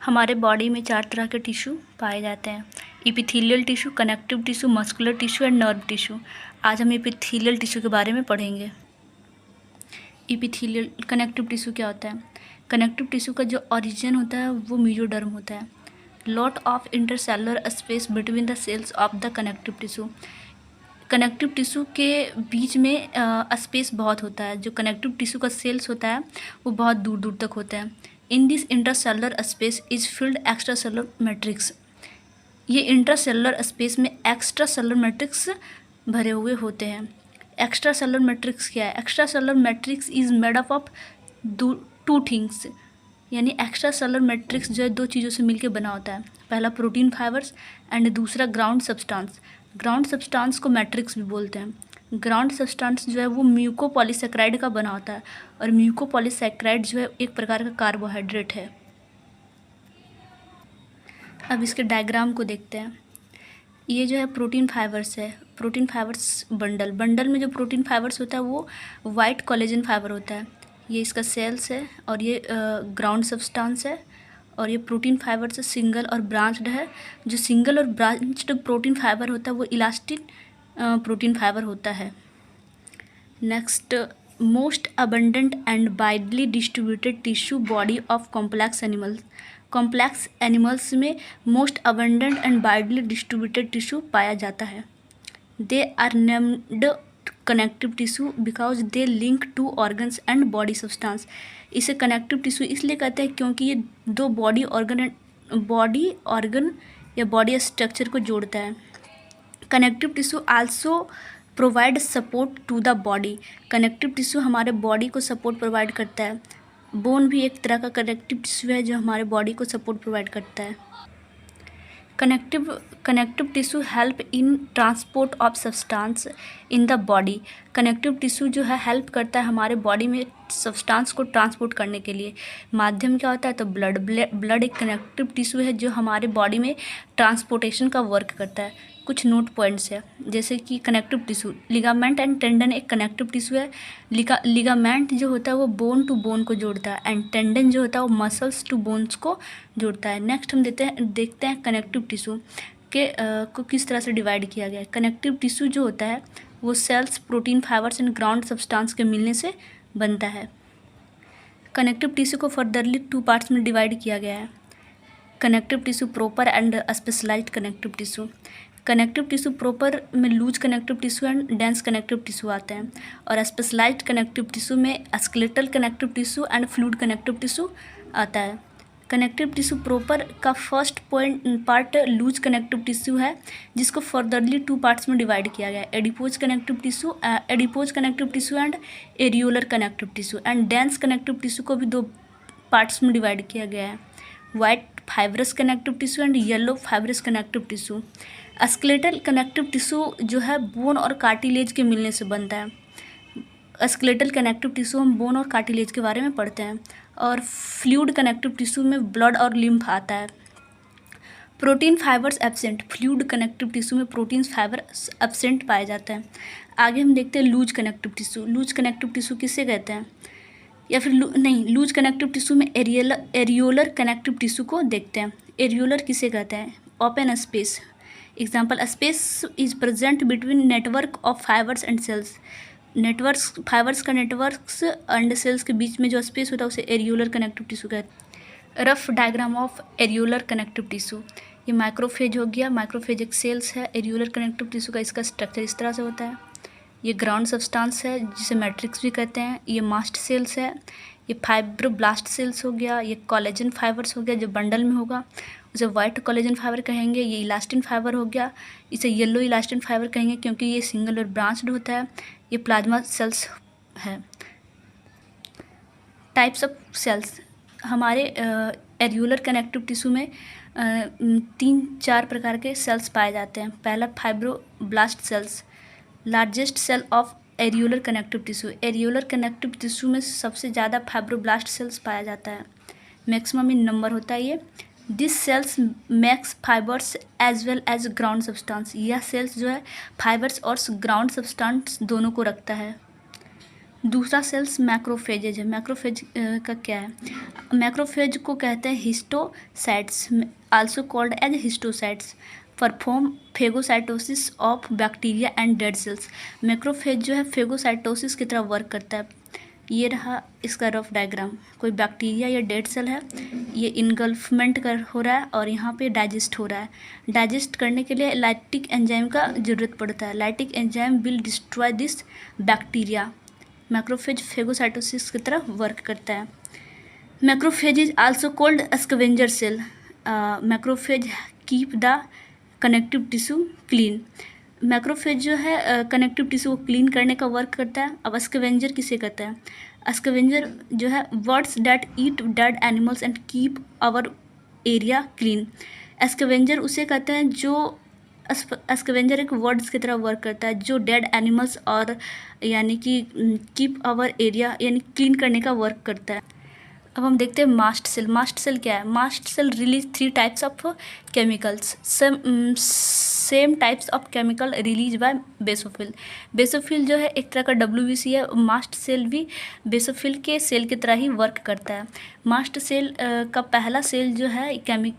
हमारे बॉडी में 4 तरह के टिश्यू पाए जाते हैं: epithelial tissue, connective tissue, muscular tissue and nerve tissue. आज हम एपिथेलियल टिश्यू के बारे में पढ़ेंगे। एपिथेलियल कनेक्टिव टिश्यू क्या होता है? कनेक्टिव टिश्यू का जो ओरिजिन होता है वो मेसोडर्म होता है। Lot of intercellular space between the cells of the connective tissue. Connective tissue के बीच में स्पेस बहुत होता है। जो कनेक्टिव टिश्यू का सेल्स होता है वो बहुत दूर दूर तक होता है। In this intercellular space is filled extra cellular matrix. ये इंटरसेलुलर स्पेस में एक्स्ट्रा सेलुलर मैट्रिक्स भरे हुए होते हैं। एक्स्ट्रा सेलुलर मैट्रिक्स क्या है? Extra cellular matrix is made up of two things. यानी एक्स्ट्रा सेलुलर मैट्रिक्स जो है 2 चीज़ों से मिलकर बना होता है। पहला प्रोटीन फाइबर्स एंड दूसरा ग्राउंड सब्सटेंस। ग्राउंड सब्सटेंस को मैट्रिक्स भी बोलते हैं। ग्राउंड सब्सटेंस जो है वो म्यूकोपॉलीसेकेराइड का बना होता है और म्यूकोपॉलीसेकेराइड जो है एक प्रकार का कार्बोहाइड्रेट है। अब इसके डायग्राम को देखते हैं। ये जो है प्रोटीन फाइबर्स है। प्रोटीन फाइबर्स बंडल में जो प्रोटीन फाइबर्स होता है वो वाइट कोलेजन फाइबर होता है। ये इसका सेल्स है और ये ग्राउंड सब्सटेंस है। और ये प्रोटीन फाइबर से सिंगल और ब्रांच्ड है। जो सिंगल और ब्रांच्ड प्रोटीन फाइबर होता है वो इलास्टिन प्रोटीन फाइबर होता है। Next, most abundant and widely distributed tissue body of complex animals. Complex animals में most abundant and widely distributed tissue पाया जाता है। They are named connective tissue because they link two organs and body substance. इसे connective tissue इसलिए कहते हैं क्योंकि ये 2 बॉडी ऑर्गन या बॉडी स्ट्रक्चर को जोड़ता है। Connective tissue also provide support to the body. Connective tissue हमारे बॉडी को सपोर्ट प्रोवाइड करता है। बोन भी एक तरह का कनेक्टिव टिश्यू है जो हमारे बॉडी को सपोर्ट प्रोवाइड करता है। Connective tissue help in transport of substance in the body. Connective tissue जो है हेल्प करता है हमारे बॉडी में सब्सटेंस को ट्रांसपोर्ट करने के लिए। माध्यम क्या होता है? तो ब्लड एक कनेक्टिव टिश्यू है जो हमारे बॉडी में ट्रांसपोर्टेशन का वर्क करता है। कुछ नोट पॉइंट्स है जैसे कि connective tissue, ligament and tendon एक कनेक्टिव टिश्यू है। लिगामेंट जो होता है वो बोन टू बोन को जोड़ता है एंड टेंडन जो होता है वो मसल्स टू बोन्स को जोड़ता है। नेक्स्ट हम देखते हैं कनेक्टिव टिश्यू के को किस तरह से डिवाइड किया गया है। कनेक्टिव टिश्यू जो होता है वो cells, protein fibres and ground substance के मिलने से बनता है। कनेक्टिव टिश्यू को फर्दरली 2 पार्ट्स में डिवाइड किया गया है: connective tissue proper and specialised connective tissue. Connective tissue proper में loose connective tissue and dense connective tissue आते हैं और स्पेशलाइज्ड कनेक्टिव टिश्यू में skeletal connective tissue and fluid connective tissue आता है। कनेक्टिव टिश्यू प्रॉपर का first part loose connective tissue है जिसको फर्दरली 2 पार्ट्स में डिवाइड किया गया है: adipose connective tissue and areolar connective tissue. And dense connective tissue को भी 2 पार्ट्स में डिवाइड किया गया है: white fibrous connective tissue and yellow fibrous connective tissue. Skeletal connective tissue जो है बोन और कार्टिलेज के मिलने से बनता है। स्केलेटल कनेक्टिव टिश्यू हम बोन और कार्टिलेज के बारे में पढ़ते हैं। और फ्लूइड कनेक्टिव टिश्यू में ब्लड और लिम्फ आता है। Protein fibres absent. Fluid connective tissue में प्रोटीन फाइबर एब्सेंट पाया जाता है। आगे हम देखते हैं loose connective tissue. Loose connective tissue किससे कहते हैं? या फिर लूज कनेक्टिव टिश्यू में एरियोलर कनेक्टिव टिश्यू को देखते हैं। एरियोलर किसे कहते हैं? Open space. Example, space is present between network of fibres and cells. Fibres का नेटवर्क्स एंड सेल्स के बीच में जो स्पेस होता है उसे एरियोलर कनेक्टिव टिश्यू कहते हैं। Rough diagram of areolar connective tissue. ये माइक्रोफेज हो गया। माइक्रोफेज एक सेल्स है। एरियोलर कनेक्टिव टिश्यू का इसका स्ट्रक्चर इस तरह से होता है। ये ग्राउंड सब्सटेंस है जिसे मैट्रिक्स भी कहते हैं। ये मास्ट सेल्स है। ये फाइब्रोब्लास्ट सेल्स हो गया। ये कोलेजन फाइबर्स हो गया जो बंडल में होगा, उसे वाइट कोलेजन फाइबर कहेंगे। ये इलास्टिन फाइबर हो गया, इसे येलो इलास्टिन फाइबर कहेंगे क्योंकि ये सिंगल और ब्रांच्ड होता है। ये प्लाज्मा सेल्स है। Types of cells. हमारे एरियोलर कनेक्टिव टिश्यू में 3-4 प्रकार के सेल्स पाए जाते हैं। पहला fibroblast cells, largest cell of areolar connective tissue. Areolar connective tissue में सबसे ज़्यादा फाइब्रोब्लास्ट सेल्स पाया जाता है। मैक्सिमम इन नंबर होता है ये। This cells makes fibres as well as ground substance. यह सेल्स जो है फाइबर्स और ग्राउंड सब्सटेंस दोनों को रखता है। दूसरा सेल्स मैक्रोफेजेज है। मैक्रोफेज का क्या है? मैक्रोफेज को कहते हैं histiocytes, also called as histiocytes, perform phagocytosis of bacteria and dead cells. Macrophage जो है फेगोसाइटोसिस की तरह वर्क करता है। ये रहा इसका रफ डायग्राम। कोई बैक्टीरिया या डेड सेल है, ये इनगल्फमेंट कर हो रहा है और यहाँ पे डाइजेस्ट हो रहा है। डाइजेस्ट करने के लिए लाइटिक एंजाइम का ज़रूरत पड़ता है। Lytic enzyme will destroy this bacteria. Macrophage phagocytosis की तरह वर्क करता है। Macrophage is also called scavenger cell. Macrophage keep the connective tissue clean. Macrophage जो है कनेक्टिव टिश्यू को क्लीन करने का वर्क करता है। अब स्कैवेंजर किसे कहते हैं? स्कैवेंजर जो है words that eat dead animals and keep our area clean. Scavenger उसे कहते हैं जो स्कैवेंजर एक वर्ड्स की तरह वर्क करता है जो डेड एनिमल्स और यानी कि कीप आवर एरिया यानी क्लीन करने का वर्क करता है। अब हम देखते हैं मास्ट सेल। मास्ट सेल क्या है? Mast cell release 3 types of chemicals. Same types of chemical release by basophil. Basophil जो है एक तरह का WBC है। मास्ट सेल भी बेसोफिल के सेल की तरह ही वर्क करता है। मास्ट सेल का पहला सेल जो है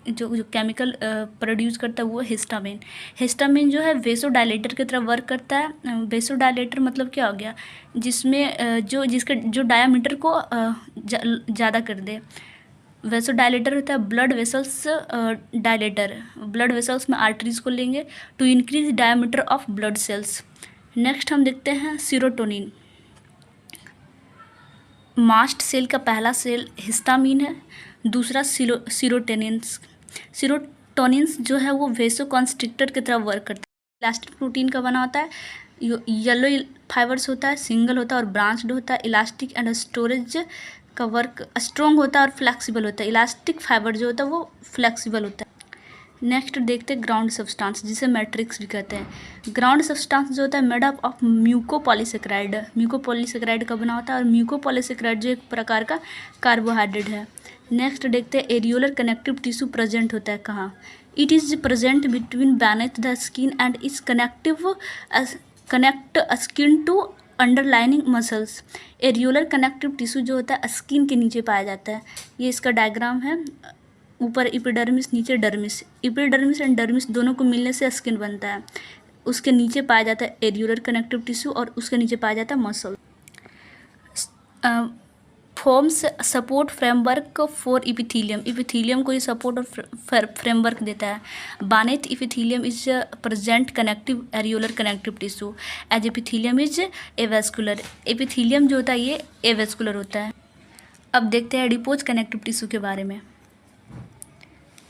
जो केमिकल प्रोड्यूस करता है वो हिस्टामिन। हिस्टामिन जो है वेसोडाइलेटर की तरह वर्क करता है। वेसोडाइलेटर मतलब क्या हो गया? जिसमें जो डायामीटर को ज़्यादा कर दे। वेसोडाइलेटर होता है blood vessels dilator. Blood vessels में आर्टरीज को लेंगे to increase diameter of blood cells. Next हम देखते हैं सीरोटोनिन। मास्ट सेल का पहला सेल हिस्टामिन है, दूसरा सीरोटोनिन्स। सीरोटोनिन्स जो है वो वेसोकॉन्स्ट्रिक्टर की तरह वर्क करता है। इलास्टिक प्रोटीन का बना होता है। येलो फाइबर्स होता है, सिंगल होता है और ब्रांच्ड होता है। इलास्टिक एंड स्टोरेज का वर्क स्ट्रॉन्ग होता है और फ्लेक्सिबल होता है। इलास्टिक फाइबर जो होता है वो फ्लेक्सिबल होता है। नेक्स्ट देखते हैं ग्राउंड सब्सटेंस, जिसे मैट्रिक्स भी कहते हैं। ग्राउंड सब्सटेंस जो होता है made up of mucopolysaccharide. Mucopolysaccharide का बना होता है और म्यूकोपॉलीसेकेराइड जो एक प्रकार का कार्बोहाइड्रेट है। नेक्स्ट देखते हैं एरियोलर कनेक्टिव टिश्यू प्रेजेंट होता है कहाँ? It is present between beneath the skin and is connect skin to underlining muscles. Areolar connective tissue जो होता है स्किन के नीचे पाया जाता है। ये इसका डायग्राम है। ऊपर एपिडर्मिस, नीचे डर्मिस। एपिडर्मिस एंड डर्मिस दोनों को मिलने से स्किन बनता है। उसके नीचे पाया जाता है एरियोलर कनेक्टिव टिश्यू और उसके नीचे पाया जाता है muscle. Forms support framework for epithelium. Epithelium को ये सपोर्ट और फ्रेमवर्क देता है। Beneath epithelium is present connective areolar connective tissue as epithelium is avascular. Epithelium जो होता है ये एवेस्कुलर होता है। अब देखते हैं एडिपोज कनेक्टिव टिश्यू के बारे में।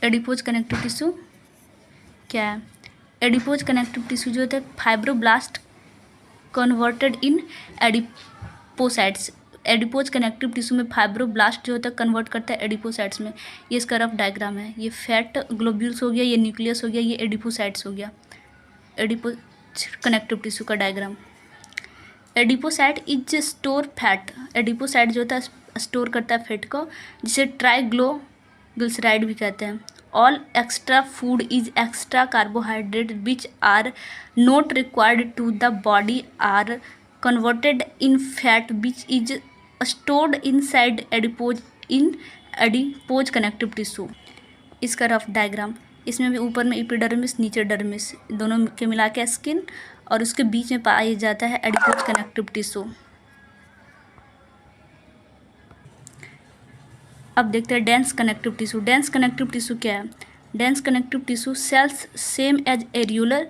एडिपोज कनेक्टिव टिश्यू क्या है? एडिपोज कनेक्टिव टिश्यू जो होता है fibroblast converted in adipocytes. Adipose connective tissue में फाइब्रोब्लास्ट जो होता है कन्वर्ट करता है एडिपोसाइट्स में। ये इसका रफ डायग्राम है। ये फैट ग्लोब्यूल्स हो गया, ये न्यूक्लियस हो गया, ये एडिपोसाइट्स हो गया। एडिपोज कनेक्टिव टिश्यू का diagram. Adipocyte is store fat. Adipocyte जो होता है स्टोर करता है फैट को, जिसे ट्राइग्लिसराइड भी कहते हैं। All extra food is extra carbohydrate which are not required to the body are converted in fat which is stored inside adipose connective tissue। इसका रफ डायग्राम। इसमें भी ऊपर में एपिडर्मिस, नीचे डर्मिस, दोनों के मिला के स्किन और उसके बीच में पाया जाता है एडिपोज कनेक्टिव टिश्यू। अब देखते हैं dense connective tissue. Dense connective tissue क्या है? Dense connective tissue cells same as areolar.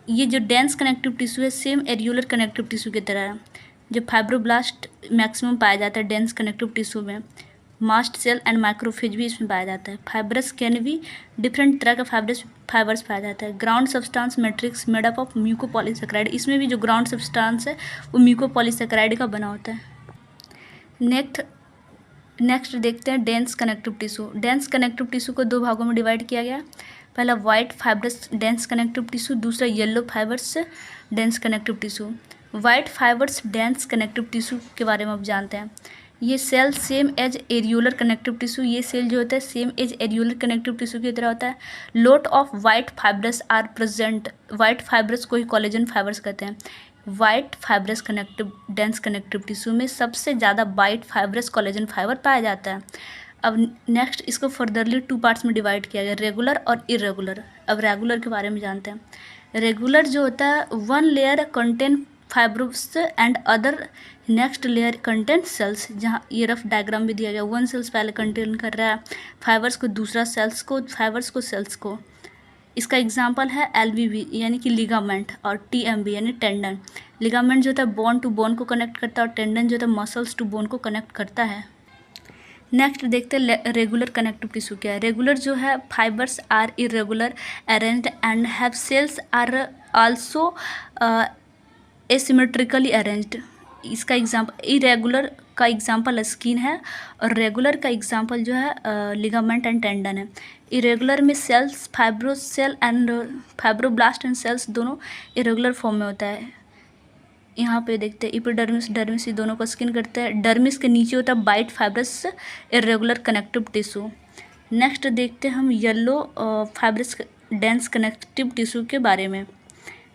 ये जो डेंस कनेक्टिव टिश्यू है सेम एरियोलर कनेक्टिव टिश्यू की तरह है। जो फाइब्रोब्लास्ट मैक्सिमम पाया जाता है डेंस कनेक्टिव टिश्यू में। मास्ट सेल एंड माइक्रोफेज भी इसमें पाया जाता है। फाइब्रस कैन भी डिफरेंट तरह का फाइबर्स पाया जाता है। Ground substance matrix made up of mucopolysaccharide. इसमें भी जो ग्राउंड सब्सटेंस है वो म्यूकोपॉलीसेकेराइड का बना होता है। नेक्स्ट देखते हैं dense connective tissue. Dense connective tissue को 2 भागों में डिवाइड किया गया। पहला white fibrous dense connective tissue, दूसरा yellow fibres dense connective tissue. White fibres dense connective tissue के बारे में आप जानते हैं। ये cell same as areolar connective tissue. ये सेल जो होता है same as areolar connective tissue की तरह होता है। Lot of white fibres are present. White fibres को ही कोलेजन फाइबर्स कहते हैं। White fibrous connective dense connective tissue में सबसे ज़्यादा वाइट फाइब्रस कोलेजन फाइबर पाया जाता है। अब नेक्स्ट इसको फर्दरली 2 पार्ट्स में डिवाइड किया गया, रेगुलर और इरेगुलर। अब रेगुलर के बारे में जानते हैं। रेगुलर जो होता है 1 layer contain fibres and other next layer contain cells. जहाँ ये रफ डायग्राम भी दिया गया, 1 सेल्स पहले कंटेन कर रहा है फाइबर्स को, दूसरा सेल्स को, फाइबर्स को सेल्स को। इसका एग्जांपल है एलवीवी यानी कि लिगामेंट, और टीएमबी यानी टेंडन। लिगामेंट जो होता है बोन टू बोन को कनेक्ट करता है, और टेंडन जो होता है मसल्स टू बोन को कनेक्ट करता है। नेक्स्ट देखते हैं रेगुलर कनेक्टिव टिश्यू क्या है। रेगुलर जो है fibres are irregular arranged and have cells are also asymmetrically arranged. इसका एग्जाम्पल इरेगुलर का एग्जाम्पल स्किन है, और रेगुलर का एग्जाम्पल जो है लिगामेंट एंड टेंडन है। इरेगुलर में cells fibrocell and fibroblast and cells दोनों इरेगुलर फॉर्म में होता है। यहाँ पे देखते हैं एपिडर्मिस डर्मिस, ये दोनों को स्किन करते हैं। डर्मिस के नीचे होता है white fibrous irregular connective tissue. Next देखते हैं हम yellow fibrous dense connective tissue के बारे में।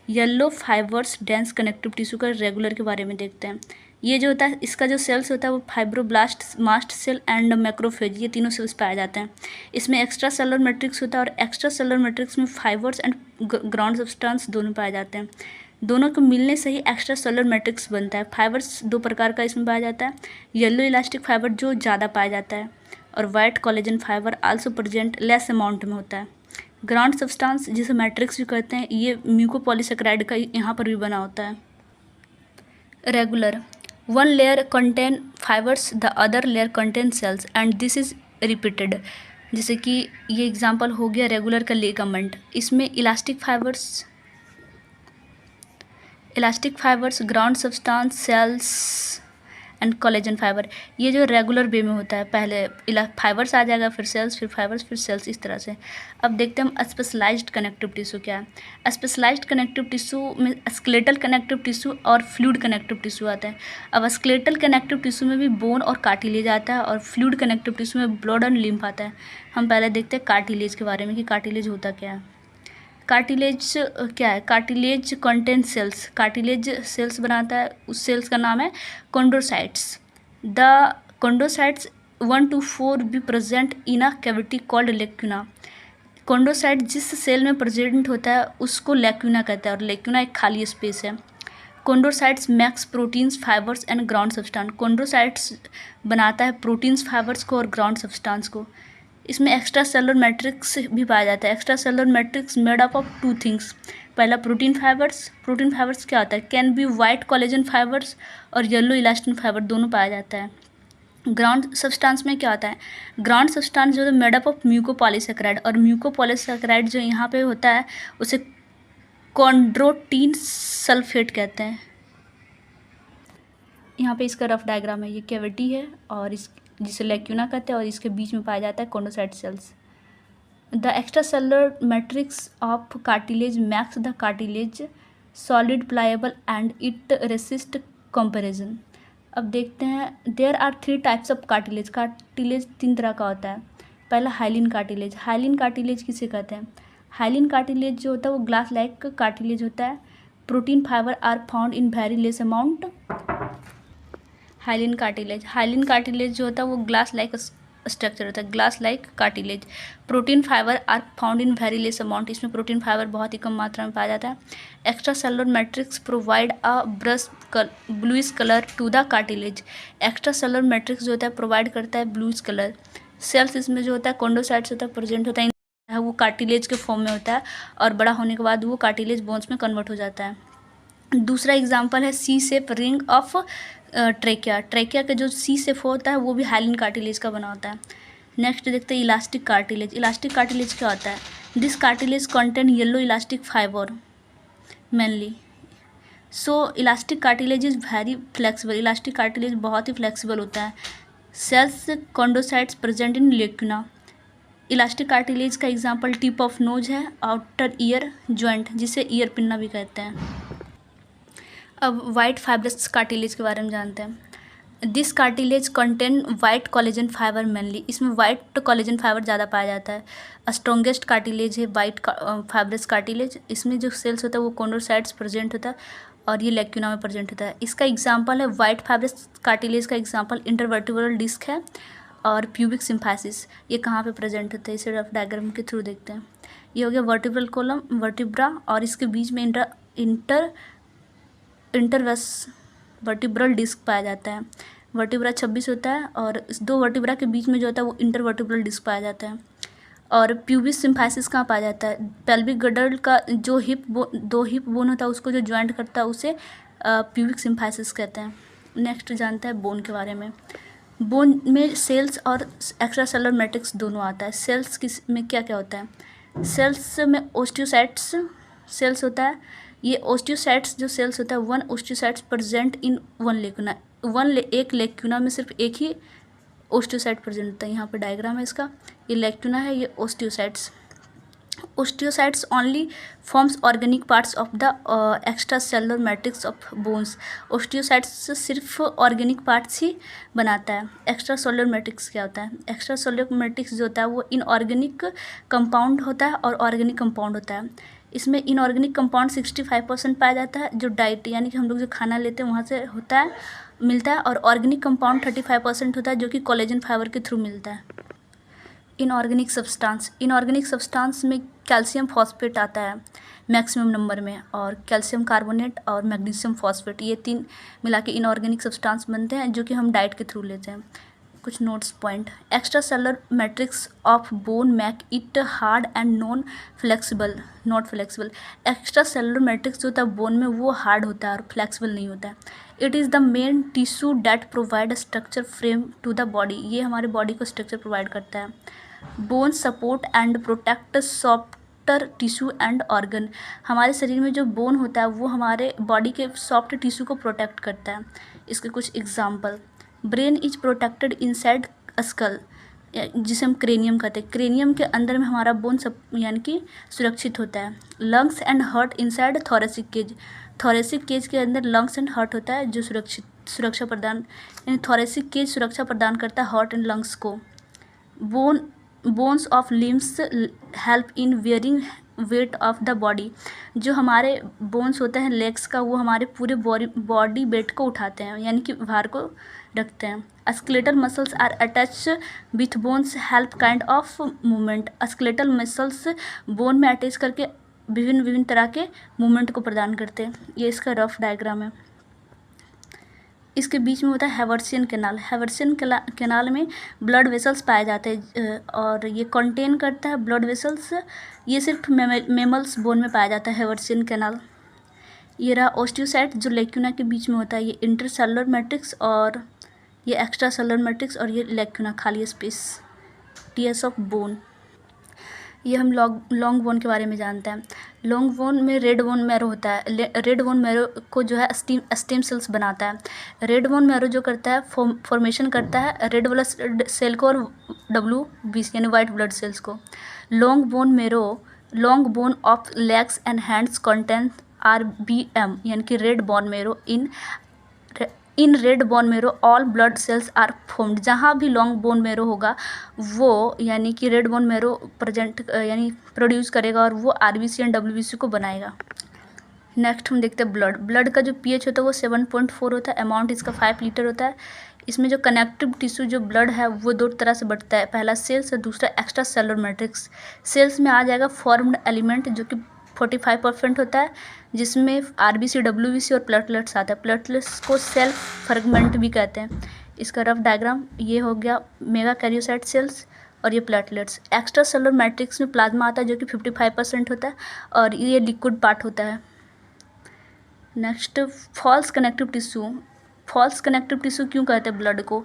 Yellow fibres dense connective tissue का रेगुलर के बारे में देखते हैं। ये जो होता है इसका जो सेल्स होता है वो fibroblast, mast cell and macrophage, ये तीनों सेल्स पाए जाते हैं। इसमें एक्स्ट्रा सेलुलर मैट्रिक्स होता है, और एक्स्ट्रा सेलुलर मैट्रिक्स में फाइबर्स एंड ग्राउंड सब्सटेंस दोनों पाए जाते हैं। दोनों को मिलने से ही एक्स्ट्रा सेलुलर मैट्रिक्स बनता है। फाइबर्स 2 प्रकार का इसमें पाया जाता है। येलो इलास्टिक फाइबर जो ज़्यादा पाया जाता है, और white collagen fibre also present less amount में होता है। ग्राउंड सब्सटेंस जिसे मैट्रिक्स भी कहते हैं, ये म्यूकोपॉलीसेकेराइड का यहाँ पर भी बना होता है। Regular 1 layer contain fibres, the other layer contain cells and this is repeated. जैसे कि ये एग्जांपल हो गया रेगुलर का लिगामेंट। इसमें elastic fibres, ground substance, cells and collagen fibre, ये जो रेगुलर वे में होता है। पहले फाइबर्स आ जाएगा, फिर सेल्स, फिर फाइबर्स, फिर सेल्स, इस तरह से। अब देखते हैं हम स्पेशलाइज्ड कनेक्टिव टिश्यू क्या है। स्पेशलाइज्ड कनेक्टिव टिश्यू में स्केलेटल कनेक्टिव टिश्यू और फ्लूइड कनेक्टिव टिश्यू आता है। अब स्केलेटल कनेक्टिव टिश्यू में भी बोन और कार्टिलेज आता है, और फ्लूइड कनेक्टिव टिश्यू में ब्लड और लिम्फ आता है। हम पहले देखते हैं कार्टिलेज के बारे में कि कार्टिलेज होता क्या है। कार्टिलेज क्या है? Cartilage contain cells, cartilage cells बनाता है। उस सेल्स का नाम है chondrocytes. The chondrocytes 1 to 4 be present in a cavity called lacuna. Chondrocyte जिस सेल में प्रेजेंट होता है उसको लेक्यूना कहता है, और लेक्यूना एक खाली स्पेस है। Chondrocytes max proteins, fibres and ground substance. Chondrocytes बनाता है प्रोटीन्स, फाइबर्स को और ग्राउंड सब्सटेंस को। इसमें एक्स्ट्रा सेलुलर मैट्रिक्स भी पाया जाता है। Extra cellular matrix made up of 2 things. पहला प्रोटीन फाइबर्स। प्रोटीन फाइबर्स क्या होता है? Can be white collagen fibres और येलो इलास्टिन फाइबर, दोनों पाया जाता है। ग्राउंड सब्सटेंस में क्या होता है? ग्राउंड सब्सटेंस जो है मेड अप ऑफ म्यूकोपॉलीसेकेराइड, और म्यूकोपॉलीसेकेराइड जो यहाँ पे होता है उसे कॉन्ड्रोटिन सल्फेट कहते हैं। यहाँ पे इसका रफ डायग्राम है, ये कैविटी है और इस जिसे लेक्यूना कहते हैं, और इसके बीच में पाया जाता है chondrocyte cells. The extra cellular matrix of cartilage makes the cartilage solid pliable and it resist compression. अब देखते हैं there are 3 types of cartilage. Cartilage 3 तरह का होता है। पहला हाइलिन कार्टिलेज। हाइलिन कार्टिलेज किसे कहते हैं? हाइलिन कार्टिलेज जो होता है वो ग्लास लाइक कार्टिलेज होता है। Protein fibre are found in very less amount. Hyaline cartilage जो होता है वो ग्लास लाइक स्ट्रक्चर होता है, glass like cartilage. Protein fibre are found in very less amount. इसमें प्रोटीन फाइबर बहुत ही कम मात्रा में पाया जाता है। Extra cellular matrix provide a bluish colour to the cartilage. Extra cellular matrix जो होता है प्रोवाइड करता है ब्लूइश कलर। सेल्स इसमें जो होता है कॉन्ड्रोसाइट्स होता है प्रेजेंट होता है, वो कार्टिलेज के फॉर्म में होता है, और बड़ा होने के बाद वो कार्टिलेज बोन्स में कन्वर्ट हो जाता है। दूसरा एग्जाम्पल है C shape ring of trachea. Trachea का जो सी शेप होता है वो भी हाइलिन कार्टिलेज का बना होता है। नेक्स्ट देखते हैं इलास्टिक कार्टिलेज। इलास्टिक कार्टिलेज क्या होता है? This cartilage contain yellow elastic fibre mainly. So elastic cartilage is very flexible. Elastic cartilage बहुत ही फ्लेक्सिबल होता है। Cells chondrocytes present in lacuna. Elastic cartilage का एग्जाम्पल टिप ऑफ नोज है, outer ear joint जिसे ईयर पिन्ना भी कहते हैं। अब वाइट फाइब्रस कार्टिलेज के बारे में जानते हैं। This cartilage contain white collagen fibre mainly. इसमें वाइट कोलेजन फाइबर ज़्यादा पाया जाता है। स्ट्रॉन्गेस्ट कार्टिलेज है वाइट फाइब्रस कार्टिलेज। इसमें जो सेल्स होता है वो कॉन्ड्रोसाइट्स प्रेजेंट होता है, और ये लेक्यूना में प्रेजेंट होता है। इसका एग्जांपल है वाइट फाइब्रस कार्टिलेज का एग्जांपल इंटरवर्टिब्रल डिस्क है और प्यूबिक सिम्फाइसिस। ये कहाँ पे प्रेजेंट होते हैं इसे रफ डायग्राम के थ्रू देखते हैं। ये हो गया वर्टिब्रल कॉलम वर्टिब्रा और इसके बीच में इंटरवस वर्टिब्रल डिस्क पाया जाता है। वर्टिब्रा 26 होता है और इस दो वर्टिब्रा के बीच में जो होता है वो इंटरवर्टिब्रल डिस्क पाया जाता है। और प्यूबिक सिम्फाइसिस कहाँ पाया जाता है? पेल्विक गडल का जो दो हिप बोन होता है उसको जो ज्वाइंट करता है उसे प्यूबिक सिम्फाइसिस कहते हैं। नेक्स्ट जानते हैं बोन के बारे में। बोन में सेल्स और एक्स्ट्रा सेलुलर मैट्रिक्स दोनों आता है। सेल्स किस में क्या क्या होता है? सेल्स में ओस्टियोसाइट्स सेल्स होता है। ये ओस्टियोसाइट्स जो सेल्स होता है one osteocytes present in one lacuna. एक लेक्यूना में सिर्फ एक ही ओस्टियोसाइट प्रेजेंट होता है। यहाँ पे डायग्राम है इसका, ये लेक्यूना है, ये osteocytes. Osteocytes only forms organic parts of the extra cellular matrix of bones. Osteocytes सिर्फ ऑर्गेनिक पार्ट्स ही बनाता है। एक्स्ट्रा सेलुलर मैट्रिक्स क्या होता है? एक्स्ट्रा सेलुलर मैट्रिक्स जो होता है वो इनऑर्गेनिक कंपाउंड होता है और ऑर्गेनिक कंपाउंड होता है। इसमें इनऑर्गेनिक कंपाउंड 65% पाया जाता है जो डाइट यानी कि हम लोग जो खाना लेते हैं वहाँ से होता है मिलता है, और ऑर्गेनिक कंपाउंड 35% होता है जो कि कोलेजन फाइबर के थ्रू मिलता है। इनऑर्गेनिक सब्सटेंस में कैल्शियम फॉस्फेट आता है मैक्सिमम नंबर में, और कैल्शियम कार्बोनेट और मैग्नीशियम फॉस्फेट, ये तीन मिला के इनऑर्गेनिक सब्सटेंस बनते हैं जो कि हम डाइट के थ्रू लेते हैं। कुछ notes point. Extra cellular matrix of bone make it hard and not flexible. Extra cellular matrix जो होता है बोन में वो हार्ड होता है और फ्लेक्सिबल नहीं होता है। It is the main tissue that provide structure frame to the body. ये हमारे बॉडी को स्ट्रक्चर प्रोवाइड करता है। Bone support and protect softer tissue and organ. हमारे शरीर में जो बोन होता है वो हमारे बॉडी के सॉफ्ट टिश्यू को प्रोटेक्ट करता है। इसके कुछ example. Brain is protected inside skull, जिसे हम क्रेनियम कहते हैं। क्रेनियम के अंदर में हमारा बोन सब यानी कि सुरक्षित होता है। Lungs and heart inside thoracic cage. Thoracic cage के अंदर लंग्स एंड हार्ट होता है जो सुरक्षा प्रदान यानी थोरेसिक केज सुरक्षा प्रदान करता है हार्ट एंड लंग्स को। Bones of limbs help in wearing weight of the body. जो हमारे बोन्स होते हैं लेग्स का वो हमारे पूरे बॉडी वेट को उठाते हैं यानी कि भार को रखते हैं। Skeletal muscles are attach with bones help kind of movement. Skeletal muscles bone में अटैच करके विभिन्न तरह के मूवमेंट को प्रदान करते हैं। ये इसका रफ डायग्राम है। इसके बीच में होता है हैवर्सियन कैनाल। हैवर्सियन कैनाल में ब्लड वेसल्स पाए जाते हैं और ये कंटेन करता है ब्लड वेसल्स। ये सिर्फ मेमल्स बोन में पाया जाता है हैवर्सियन कैनाल। ये रहा ओस्टियोसाइट जो लेक्यूना के बीच में होता है। ये इंटरसेलुलर मैट्रिक्स और ये एक्स्ट्रा सेलुलर मैट्रिक्स और ये लेक्यूना खाली स्पेस टीएस ऑफ बोन। ये हम लॉन्ग बोन के बारे में जानते हैं। लॉन्ग बोन में रेड बोन मैरो होता है। रेड बोन मैरो को जो है स्टेम सेल्स बनाता है। रेड बोन मैरो जो करता है फॉर्मेशन करता है रेड ब्लड सेल को और WBC यानी वाइट ब्लड सेल्स को। Long bone of legs and hands contain RBM यानी कि red bone marrow. In red bone marrow all blood cells are formed. जहाँ भी लॉन्ग बोन मैरो होगा वो यानी कि रेड बोन मैरो यानी प्रोड्यूस करेगा और वो RBC एंड WBC को बनाएगा। नेक्स्ट हम देखते हैं ब्लड का जो pH होता है वो 7.4 होता है। अमाउंट इसका 5 लीटर होता है। इसमें जो कनेक्टिव टिश्यू जो ब्लड है वो दो तरह से बढ़ता है, पहला सेल्स और दूसरा एक्स्ट्रा सेलुलर मैट्रिक्स। सेल्स में आ जाएगा फॉर्म्ड एलिमेंट जो कि 45% होता है, जिसमें RBC WBC और प्लेटलेट्स आता है। प्लेटलेट्स को सेल्फ फ्रेगमेंट भी कहते हैं। इसका रफ डायग्राम ये हो गया मेगा कैरियोसाइट सेल्स और ये प्लेटलेट्स। एक्स्ट्रा सेलुलर मैट्रिक्स में प्लाज्मा आता है जो कि 55% होता है और ये लिक्विड पार्ट होता है। नेक्स्ट फॉल्स कनेक्टिव टिश्यू क्यों कहते हैं ब्लड को?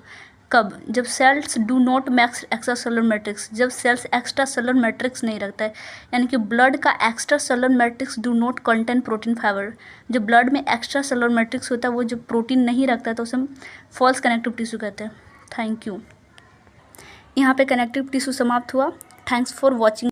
कब? जब sales do not max extra cellular matrix, जब सेल्स एक्स्ट्रा सेलुलर मैट्रिक्स नहीं रखता है यानी कि ब्लड का extra cellular matrix do not contain protein fibre. जो ब्लड में एक्स्ट्रा सेलुलर मैट्रिक्स होता है वो जो प्रोटीन नहीं रखता है तो उसे हम फॉल्स कनेक्टिव टिश्यू कहते हैं। Thank you. यहाँ पे कनेक्टिव टिश्यू समाप्त हुआ। Thanks for watching.